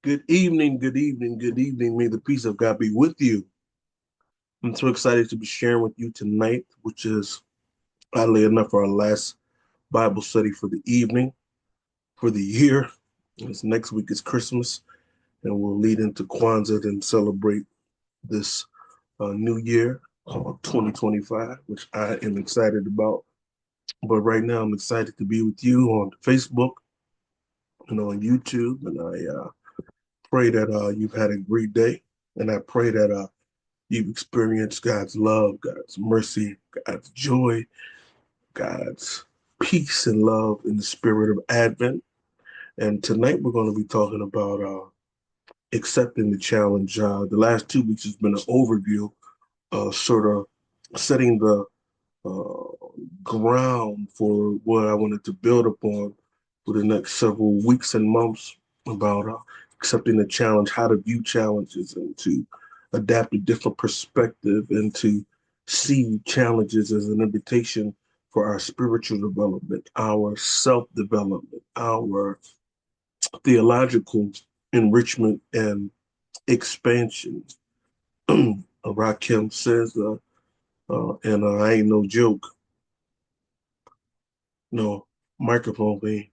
Good evening, good evening, good evening. May the peace of God be with you. I'm so excited to be sharing with you tonight, which is oddly enough our last Bible study for the evening, for the year. This next week is Christmas, and we'll lead into Kwanzaa and celebrate this new year called 2025, which I am excited about. But right now, I'm excited to be with you on Facebook and on YouTube, and I pray that you've had a great day, and I pray that you've experienced God's love, God's mercy, God's joy, God's peace and love in the spirit of Advent. And tonight we're going to be talking about accepting the challenge. The last 2 weeks has been an overview, sort of setting the uh, ground for what I wanted to build upon for the next several weeks and months about accepting the challenge, how to view challenges, and to adapt a different perspective and to see challenges as an invitation for our spiritual development, our self development, our theological enrichment and expansion. Rakim says, and I ain't no joke, no microphone thing.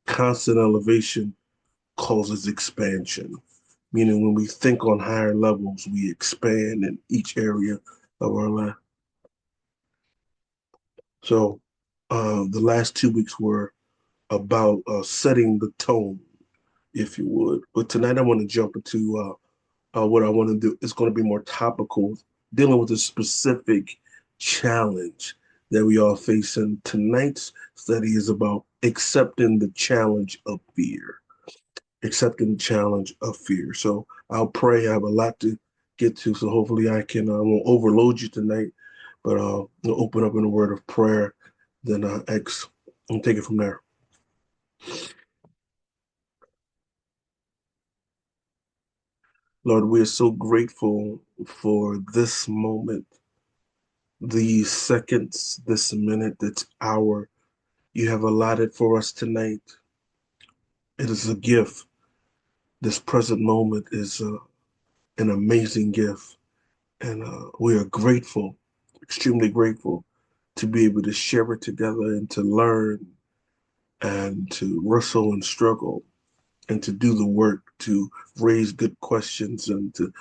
Constant elevation causes expansion, meaning when we think on higher levels, we expand in each area of our life. So the last 2 weeks were about setting the tone, if you would. But tonight I want to jump into what I want to do. It's going to be more topical, dealing with a specific challenge that we all face. And tonight's study is about accepting the challenge of fear. Accepting the challenge of fear. So I'll pray. I have a lot to get to, so hopefully I won't overload you tonight, but I'll open up in a word of prayer, then X and take it from there. Lord, we are so grateful for this moment, these seconds, this minute, this hour you have allotted for us tonight. It is a gift. This present moment is an amazing gift. And we are grateful, extremely grateful to be able to share it together and to learn and to wrestle and struggle and to do the work to raise good questions and to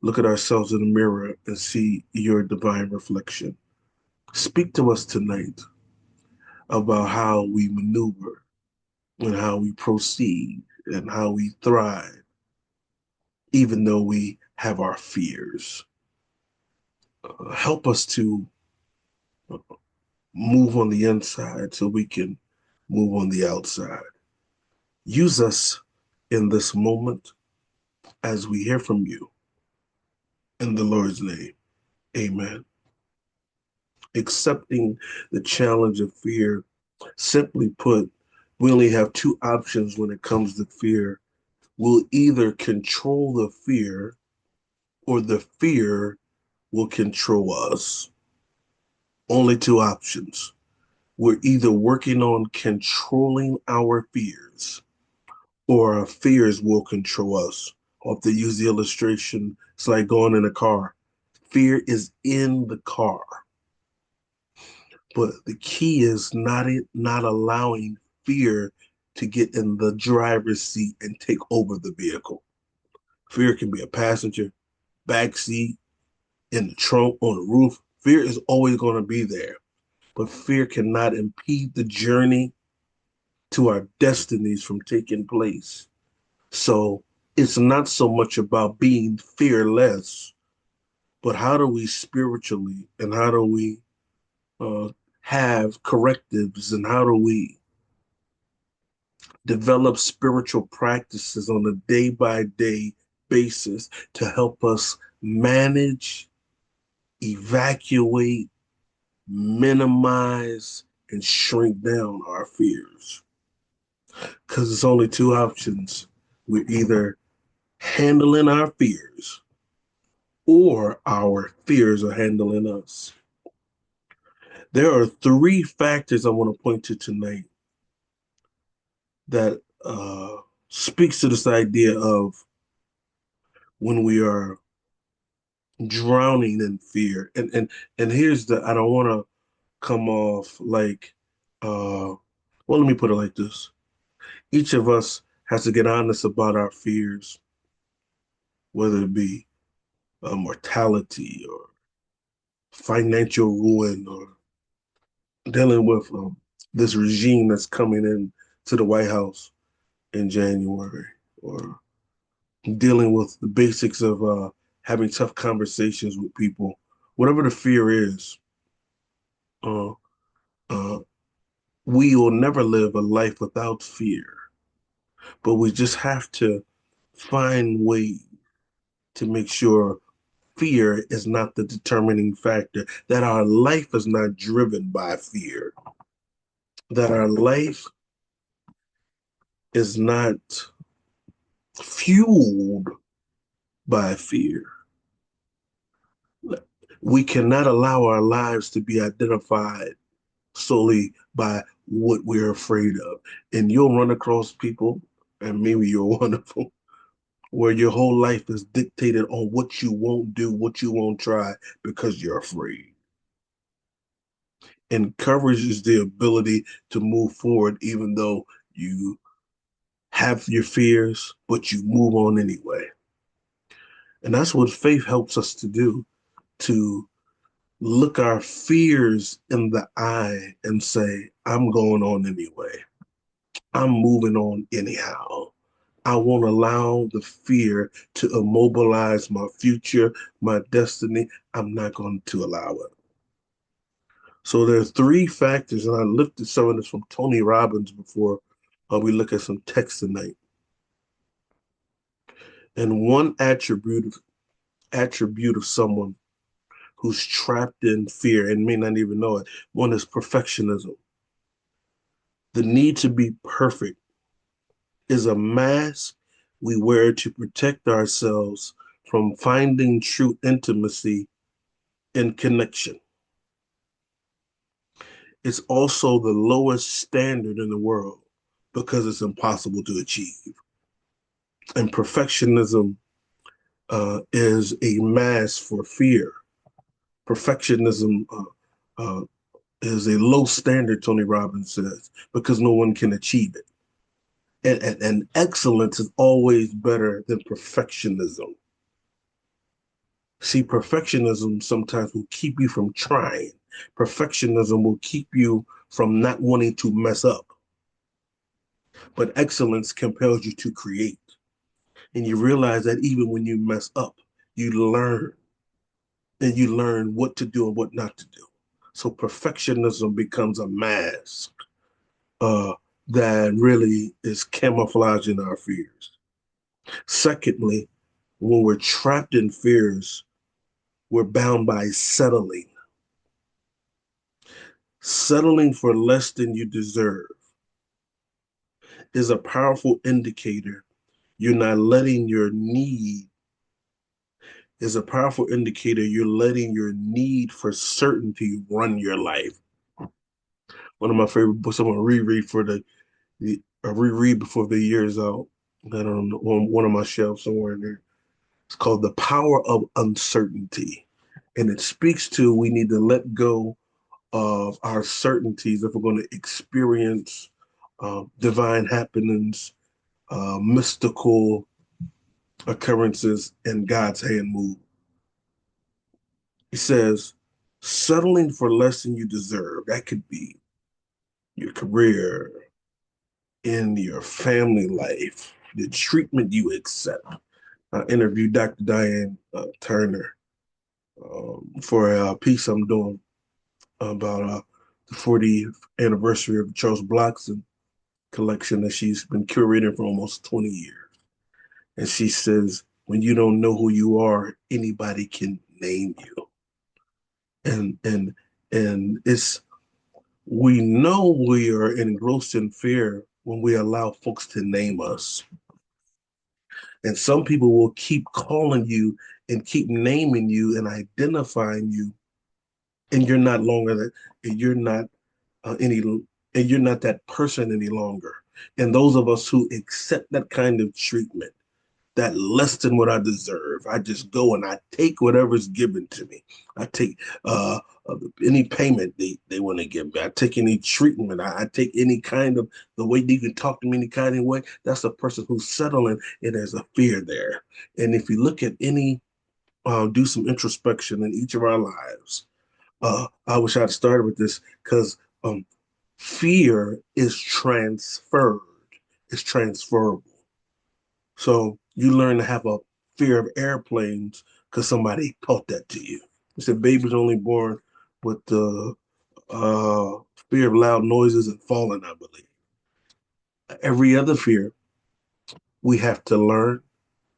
look at ourselves in the mirror and see your divine reflection. Speak to us tonight about how we maneuver and how we proceed and how we thrive, even though we have our fears. Help us to move on the inside so we can move on the outside. Use us in this moment as we hear from you. In the Lord's name, amen. Accepting the challenge of fear, simply put, we only have two options when it comes to fear. We'll either control the fear or the fear will control us. Only two options. We're either working on controlling our fears or our fears will control us. Or if they use the illustration, it's like going in a car. Fear is in the car, but the key is not allowing fear to get in the driver's seat and take over the vehicle. Fear can be a passenger, back seat, in the trunk, on the roof. Fear is always going to be there, but fear cannot impede the journey to our destinies from taking place. So it's not so much about being fearless, but how do we spiritually and how do we uh, have correctives and how do we develop spiritual practices on a day by day basis to help us manage, evacuate, minimize, and shrink down our fears? Because it's only two options. We're either handling our fears or our fears are handling us. There are three factors I want to point to tonight that speaks to this idea of when we are drowning in fear. And here's the I don't want to come off like well, let me put it like this. Each of us has to get honest about our fears, whether it be mortality or financial ruin or dealing with this regime that's coming in to the White House in January, or dealing with the basics of having tough conversations with people. Whatever the fear is, uh, uh, we will never live a life without fear, but we just have to find ways to make sure fear is not the determining factor, that our life is not driven by fear, that our life is not fueled by fear. We cannot allow our lives to be identified solely by what we're afraid of. And you'll run across people, and maybe you're one of them, where your whole life is dictated on what you won't do, what you won't try because you're afraid. And courage is the ability to move forward even though you have your fears, but you move on anyway. And that's what faith helps us to do, to look our fears in the eye and say, I'm going on anyway. I'm moving on anyhow. I won't allow the fear to immobilize my future, my destiny. I'm not going to allow it. So there are three factors, and I lifted some of this from Tony Robbins before we look at some text tonight. And one attribute of someone who's trapped in fear and may not even know it, one is perfectionism. The need to be perfect is a mask we wear to protect ourselves from finding true intimacy and connection. It's also the lowest standard in the world because it's impossible to achieve. And perfectionism is a mask for fear. Perfectionism is a low standard, Tony Robbins says, because no one can achieve it. And excellence is always better than perfectionism. See, perfectionism sometimes will keep you from trying. Perfectionism will keep you from not wanting to mess up. But excellence compels you to create. And you realize that even when you mess up, you learn and you learn what to do and what not to do. So perfectionism becomes a mask uh, that really is camouflaging our fears. Secondly, when we're trapped in fears, we're bound by settling. Settling for less than you deserve is a powerful indicator you're not letting your need is a powerful indicator you're letting your need for certainty run your life. One of my favorite books I'm gonna reread for the reread before the year is out. That on one of my shelves somewhere in there. It's called The Power of Uncertainty. And it speaks to we need to let go of our certainties if we're going to experience divine happenings, mystical occurrences, and God's hand move. He says, settling for less than you deserve. That could be your career, in your family life, the treatment you accept. I interviewed Dr. Diane Turner for a piece I'm doing about the 40th anniversary of the Charles Blockson collection that she's been curating for almost 20 years. And she says, when you don't know who you are, anybody can name you. And and it's we know we are engrossed in fear when we allow folks to name us. And some people will keep calling you and keep naming you and identifying you, and you're not longer that, and you're not any, and you're not that person any longer. And those of us who accept that kind of treatment, that less than what I deserve, I just go and I take whatever's given to me. I take any payment they want to give me. I take any treatment. I take any kind of the way you can talk to me any kind of way. That's a person who's settling, and there's a fear there. And if you look at any, do some introspection in each of our lives. I wish I'd started with this because fear is transferred. It's transferable. So you learn to have a fear of airplanes because somebody taught that to you. They said babies only born with the fear of loud noises and falling, I believe. Every other fear we have to learn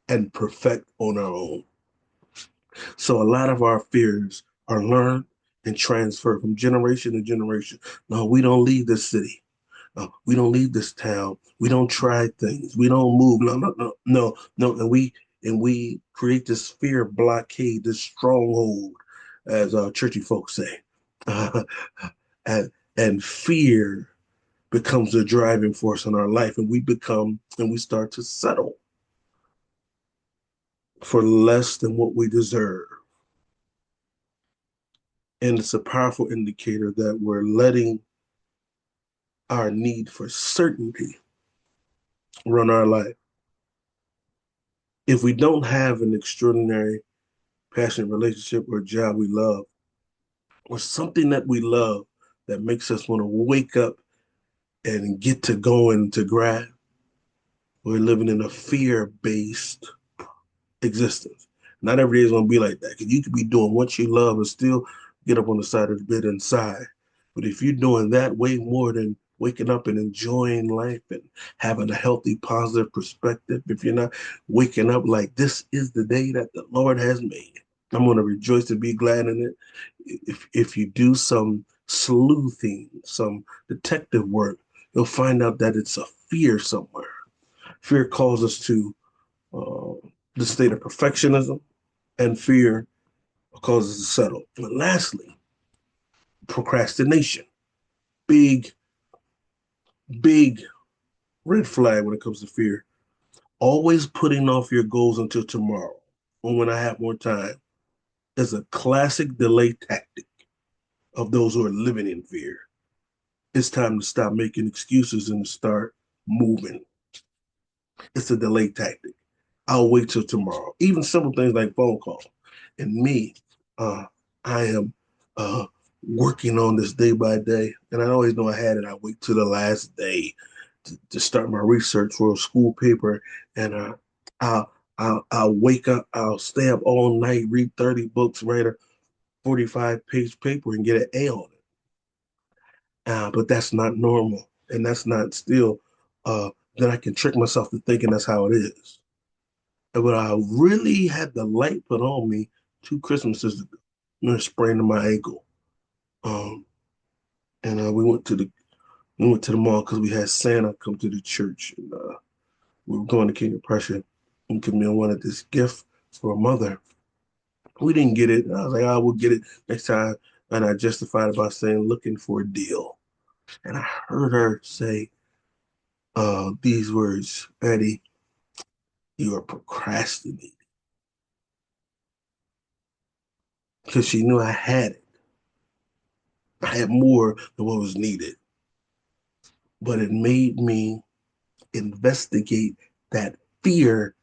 and perfect on our own. So a lot of our fears are learned and transferred from generation to generation. No, we don't leave this city. We don't leave this town. We don't try things. We don't move. No, no, no, no, no. And we create this fear blockade, this stronghold, as churchy folks say, and and fear becomes the driving force in our life, and we start to settle for less than what we deserve. And it's a powerful indicator that we're letting our need for certainty run our life. If we don't have an extraordinary, passionate relationship or a job we love, or something that we love that makes us want to wake up and get to going to grab, we're living in a fear based existence. Not every day is going to be like that because you could be doing what you love and still get up on the side of the bed inside. But if you're doing that way more than waking up and enjoying life and having a healthy, positive perspective, if you're not waking up like this is the day that the Lord has made, I'm going to rejoice and be glad in it. If you do some sleuthing, some detective work, you'll find out that it's a fear somewhere. Fear calls us to the state of perfectionism, and fear causes us to settle. And lastly, procrastination. Big, big red flag when it comes to fear. Always putting off your goals until tomorrow or when I have more time is a classic delay tactic of those who are living in fear. It's time to stop making excuses and start moving. It's a delay tactic. I'll wait till tomorrow. Even simple things like phone call. And me, uh, I am working on this day by day. And I always know I had it. I wait till the last day to start my research for a school paper. And I'll wake up, I'll stay up all night, read 30 books, write a 45-page paper and get an A on it. But that's not normal. And that's not still, then I can trick myself to thinking that's how it is. But I really had the light put on me 2 Christmases ago. I sprained my ankle. Um, and we went to the mall because we had Santa come to the church. And, we were going to King of Prussia, and Camille wanted this gift for her mother. We didn't get it. I was like, I will get it next time. And I justified it by saying, looking for a deal. And I heard her say these words, Eddie, you are procrastinating. Because she knew I had it. I had more than what was needed. But it made me investigate that fear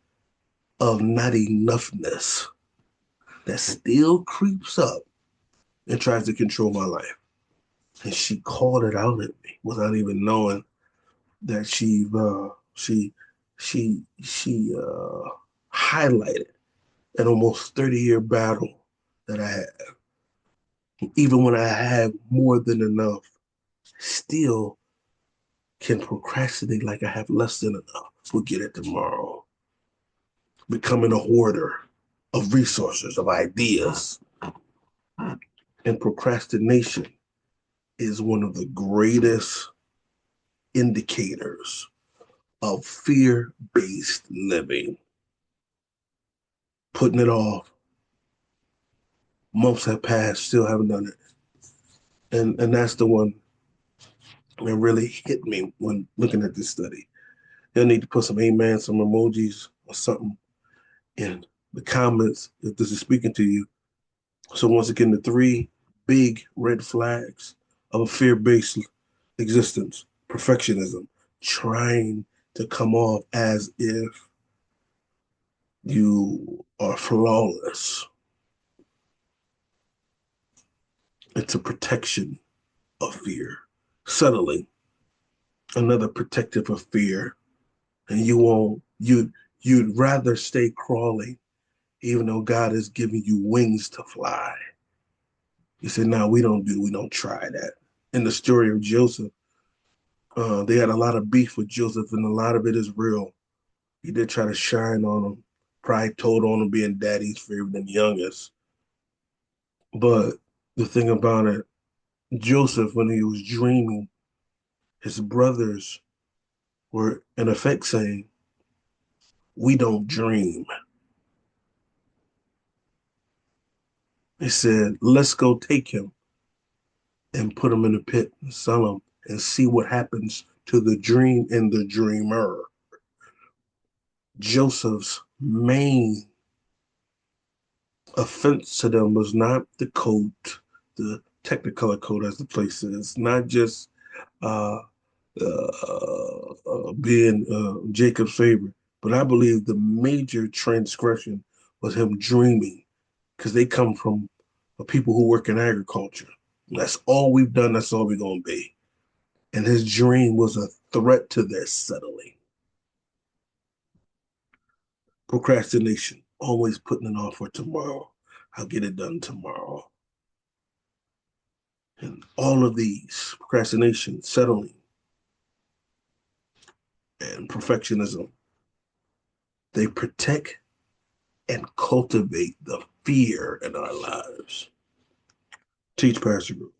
of not enoughness that still creeps up and tries to control my life. And she called it out at me without even knowing that she highlighted an almost 30-year battle that I had. Even when I have more than enough, still can procrastinate like I have less than enough. We'll get it tomorrow. Becoming a hoarder of resources, of ideas. And procrastination is one of the greatest indicators of fear based living. Putting it off. Months have passed, still haven't done it. And that's the one It really hit me when looking at this study. You'll need to put some amen, some emojis or something in the comments if this is speaking to you. So once again, the three big red flags of a fear-based existence: perfectionism, trying to come off as if you are flawless. It's a protection of fear. Settling, another protective of fear. And you'd rather stay crawling, even though God is giving you wings to fly. You say, no, we don't try that. In the story of Joseph, they had a lot of beef with Joseph, and a lot of it is real. He did try to shine on him. Pride told on him being daddy's favorite and youngest. But the thing about it, Joseph, when he was dreaming, his brothers were in effect saying, we don't dream. They said, let's go take him and put him in a pit and sell him and see what happens to the dream and the dreamer. Joseph's main offense to them was not the coat, the Technicolor coat, as the place is, not just uh, being Jacob's favorite, but I believe the major transgression was him dreaming, because they come from people who work in agriculture. That's all we've done. That's all we're going to be. And his dream was a threat to their settling. Procrastination, always putting it off for tomorrow. I'll get it done tomorrow. And all of these, procrastination, settling, and perfectionism, they protect and cultivate the fear in our lives. Teach Pastor Group.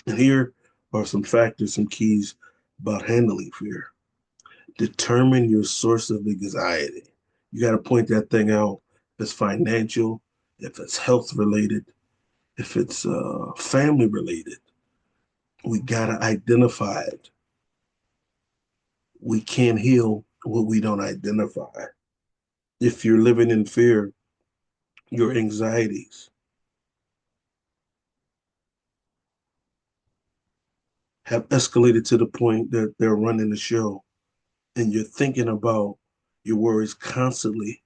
And here are some factors, some keys about handling fear. Determine your source of anxiety. You got to point that thing out. If it's financial, if it's health related, if it's family related, we got to identify it. We can't heal what we don't identify. If you're living in fear, your anxieties have escalated to the point that they're running the show, and you're thinking about your worries constantly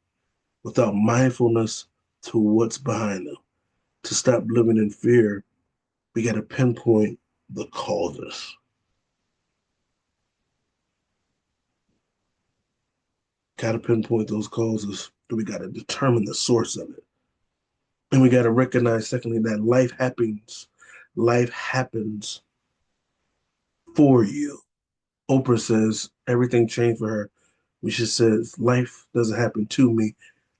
without mindfulness to what's behind them. To stop living in fear, we got to pinpoint the causes. Got to pinpoint those causes. We got to determine the source of it. And we got to recognize, secondly, that life happens. Life happens for you. Oprah says everything changed for her. She says, life doesn't happen to me,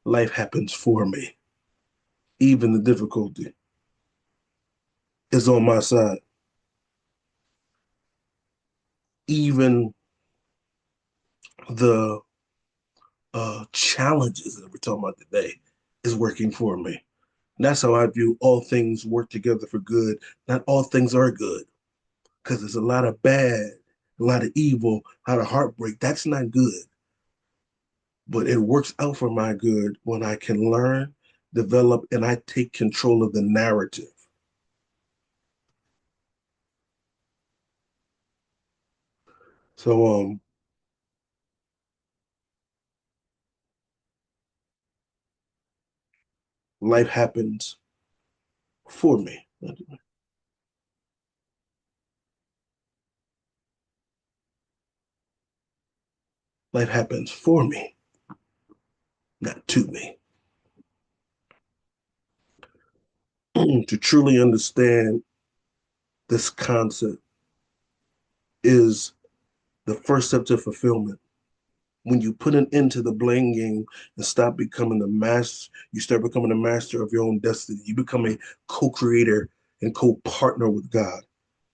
life happens for me. Even the difficulty is on my side. Even the challenges that we're talking about today is working for me. And that's how I view all things work together for good. Not all things are good, because there's a lot of bad, a lot of evil, a lot of heartbreak. That's not good. But it works out for my good when I can learn, develop, and I take control of the narrative. So life happens for me. Life happens for me, not to me. To truly understand this concept is the first step to fulfillment. When you put an end to the blame game and stop becoming the master, you start becoming the master of your own destiny. You become a co-creator and co-partner with God,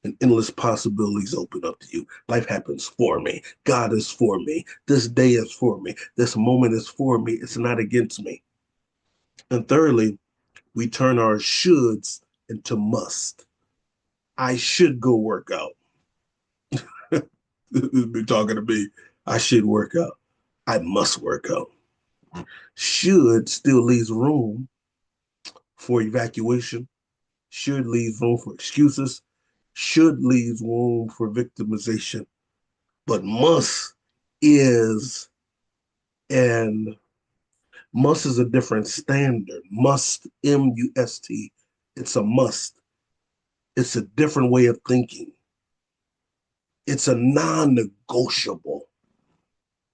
and endless possibilities open up to you. Life happens for me. God is for me. This day is for me. This moment is for me. It's not against me. And thirdly, we turn our shoulds into must. I should go work out. Be talking to me. I should work out. I must work out. Should still leaves room for evacuation, should leave room for excuses, should leave room for victimization, but is and must is a different standard. Must, M-U-S-T. It's a must. It's a different way of thinking. It's a non-negotiable.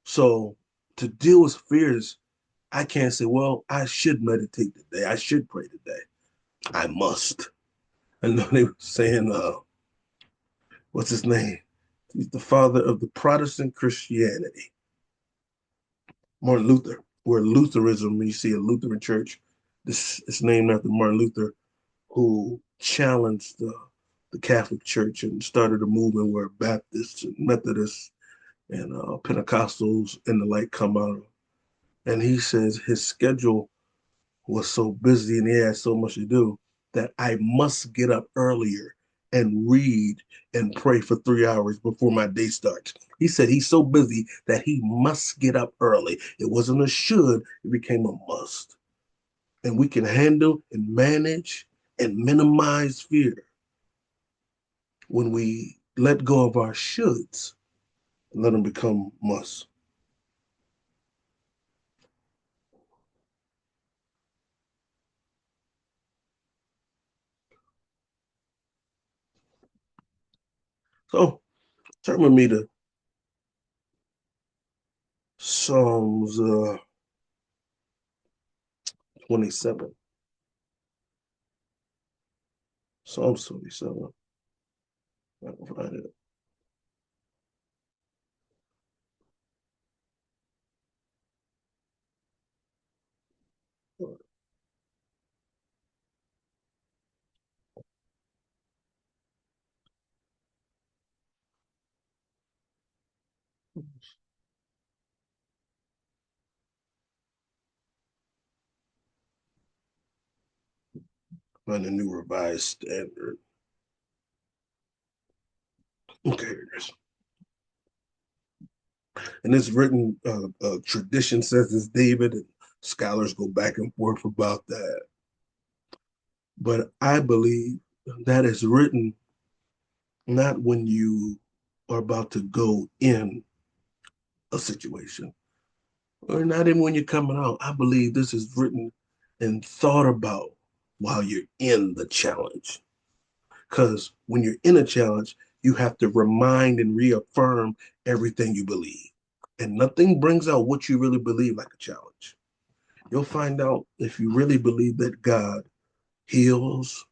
So to deal with fears, I can't say, well, I should meditate today. I should pray today. I must. I know they were saying, what's his name? He's the father of the Protestant Christianity, Martin Luther. Where Lutheranism, you see a Lutheran church, this is named after Martin Luther, who challenged the Catholic Church and started a movement where Baptists and Methodists and Pentecostals and the like come out. And he says his schedule was so busy and he had so much to do that I must get up earlier and read and pray for 3 hours before my day starts. He said he's so busy that he must get up early. It wasn't a should, it became a must. And we can handle and manage and minimize fear when we let go of our shoulds and let them become musts. So turn with me to Psalms 27. Psalms 27. I can find it. Find the new revised standard. Okay, here it is. And it's written, tradition says it's David, and scholars go back and forth about that. But I believe that is written not when you are about to go in a situation, or not even when you're coming out. I believe this is written and thought about while you're in the challenge. Because when you're in a challenge, you have to remind and reaffirm everything you believe. And nothing brings out what you really believe like a challenge. You'll find out if you really believe that God heals,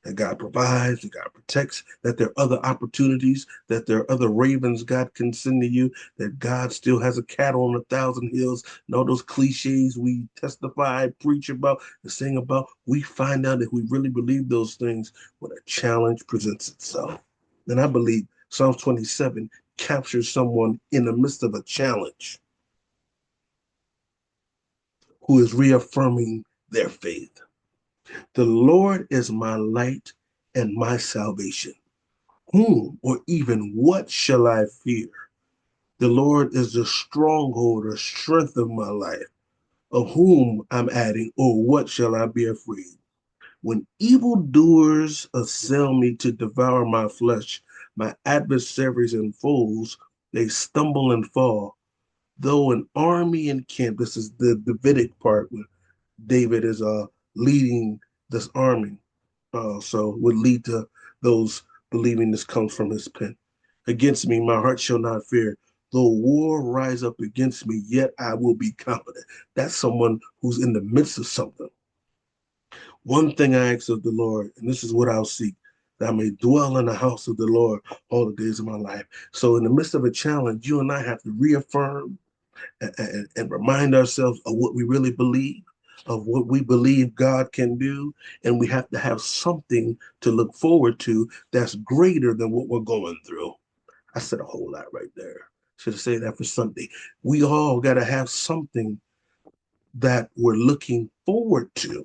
that God provides, that God protects, that there are other opportunities, that there are other ravens God can send to you, that God still has a cattle on 1,000 hills, and all those cliches we testify, preach about, and sing about. We find out if we really believe those things when a challenge presents itself. And I believe Psalms 27 captures someone in the midst of a challenge who is reaffirming their faith. The Lord is my light and my salvation. Whom or even what shall I fear? The Lord is the stronghold or strength of my life. Of whom I'm adding, or what shall I be afraid? When evildoers assail me to devour my flesh, my adversaries and foes, they stumble and fall. Though an army encamp, this is the Davidic part where David is leading this army. So would lead to those believing this comes from his pen. Against me, my heart shall not fear. Though war rise up against me, yet I will be confident. That's someone who's in the midst of something. One thing I ask of the Lord, and this is what I'll seek, that I may dwell in the house of the Lord all the days of my life. So in the midst of a challenge, you and I have to reaffirm and remind ourselves of what we really believe, of what we believe God can do. And we have to have something to look forward to that's greater than what we're going through. I said a whole lot right there. Should have said that for Sunday. We all got to have something that we're looking forward to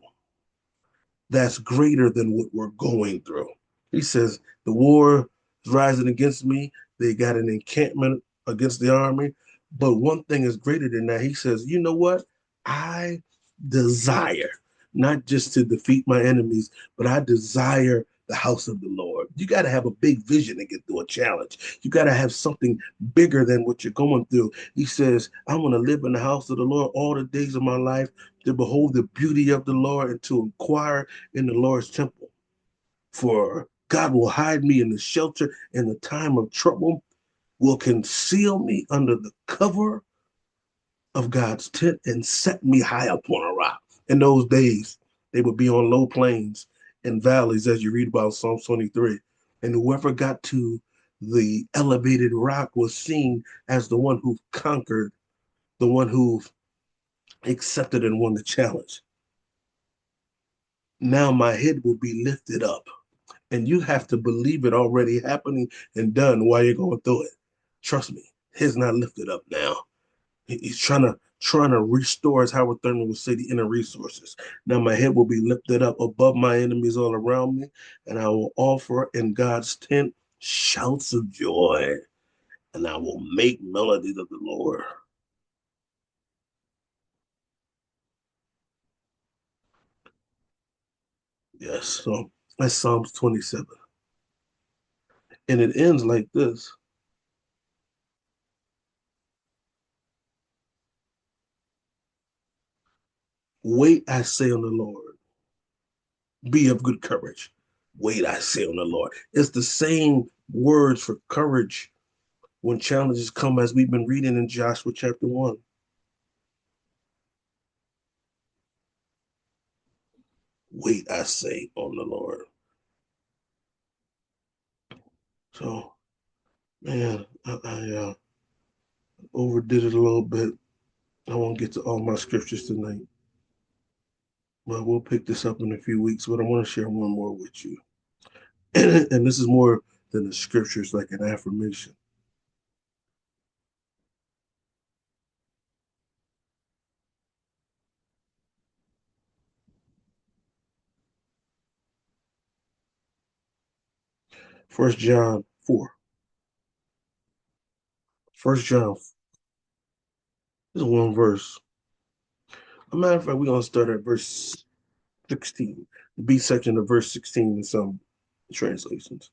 that's greater than what we're going through. He says, the war is rising against me. They got an encampment against the army. But one thing is greater than that. He says, you know what? I desire not just to defeat my enemies, but I desire the house of the Lord. You got to have a big vision to get through a challenge. You got to have something bigger than what you're going through. He says, I want to live in the house of the Lord all the days of my life, to behold the beauty of the Lord and to inquire in the Lord's temple. For God will hide me in the shelter in the time of trouble, will conceal me under the cover of God's tent and set me high upon a rock. In those days, they would be on low plains and valleys, as you read about Psalm 23. And whoever got to the elevated rock was seen as the one who conquered, the one who accepted and won the challenge. Now my head will be lifted up. And you have to believe it already happening and done while you're going through it. Trust me, he's not lifted up now. He's trying to restore, as Howard Thurman would say, the inner resources. Now my head will be lifted up above my enemies all around me, and I will offer in God's tent shouts of joy, and I will make melodies of the Lord. Yes, so that's Psalms 27. And it ends like this: wait, I say on the Lord. Be of good courage. Wait, I say on the Lord. It's the same words for courage when challenges come, as we've been reading in Joshua chapter 1. Wait, I say on the Lord. So, man, I overdid it a little bit. I won't get to all my scriptures tonight, but we'll pick this up in a few weeks. But I want to share one more with you. And this is more than the scriptures, like an affirmation. First John 4. First John, this is one verse. As a matter of fact, we're going to start at verse 16, the B section of verse 16 in some translations.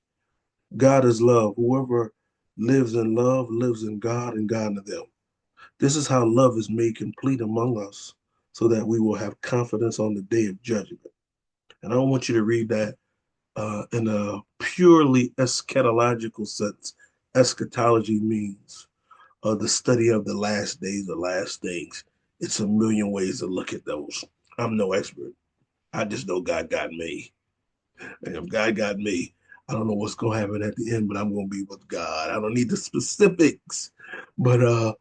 God is love. Whoever lives in love lives in God and God in them. This is how love is made complete among us, so that we will have confidence on the day of judgment. And I don't want you to read that in a purely eschatological sense. Eschatology means the study of the last days, the last things. It's a million ways to look at those. I'm no expert. I just know God got me. And if God got me, I don't know what's going to happen at the end, but I'm going to be with God. I don't need the specifics, but I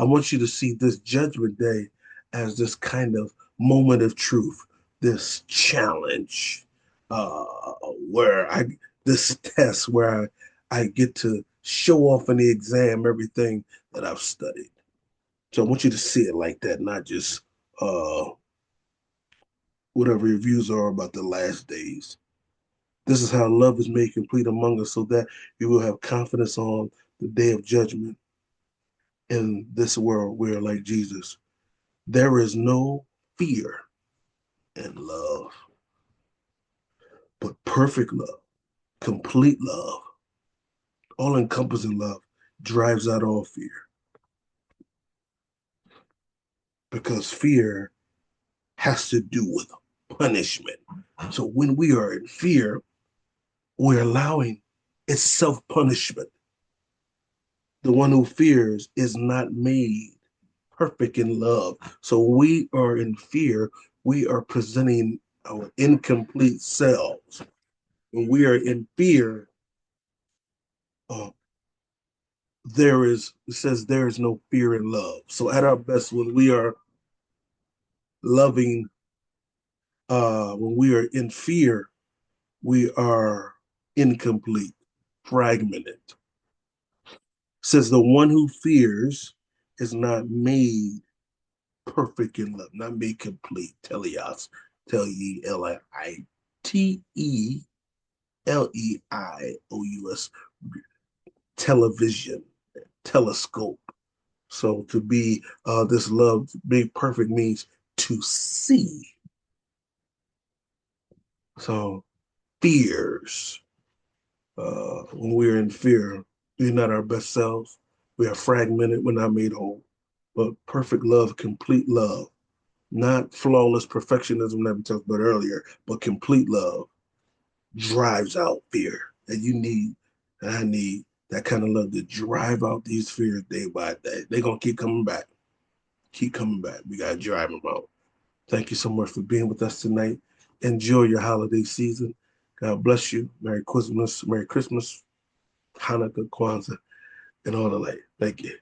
want you to see this judgment day as this kind of moment of truth, this challenge, uh, where I this test where I get to show off in the exam everything that I've studied. So I want you to see it like that, not just uh, whatever your views are about the last days. This is how love is made complete among us, so that we will have confidence on the day of judgment. In this world, we are like Jesus. There is no fear in love, but perfect love, complete love, all encompassing love drives out all fear, because fear has to do with punishment. So when we are in fear, we're allowing it's self punishment. The one who fears is not made perfect in love. So we are in fear. We are presenting our incomplete selves. When we are in fear, uh, it says there is no fear in love. So at our best, when we are loving, when we are in fear, we are incomplete, fragmented. It says the one who fears is not made perfect in love, not made complete. Telios, tell ye, L-I-T-E, Leious, television, telescope. So to be this love, being perfect means to see. So fears, when we're in fear, we're not our best selves. We are fragmented. We're not made whole. But perfect love, complete love, not flawless perfectionism that we talked about earlier, but complete love drives out fear. And you need, and I need that kind of love to drive out these fears day by day. They're going to keep coming back. Keep coming back. We got to drive them out. Thank you so much for being with us tonight. Enjoy your holiday season. God bless you. Merry Christmas, Hanukkah, Kwanzaa, and all the like. Thank you.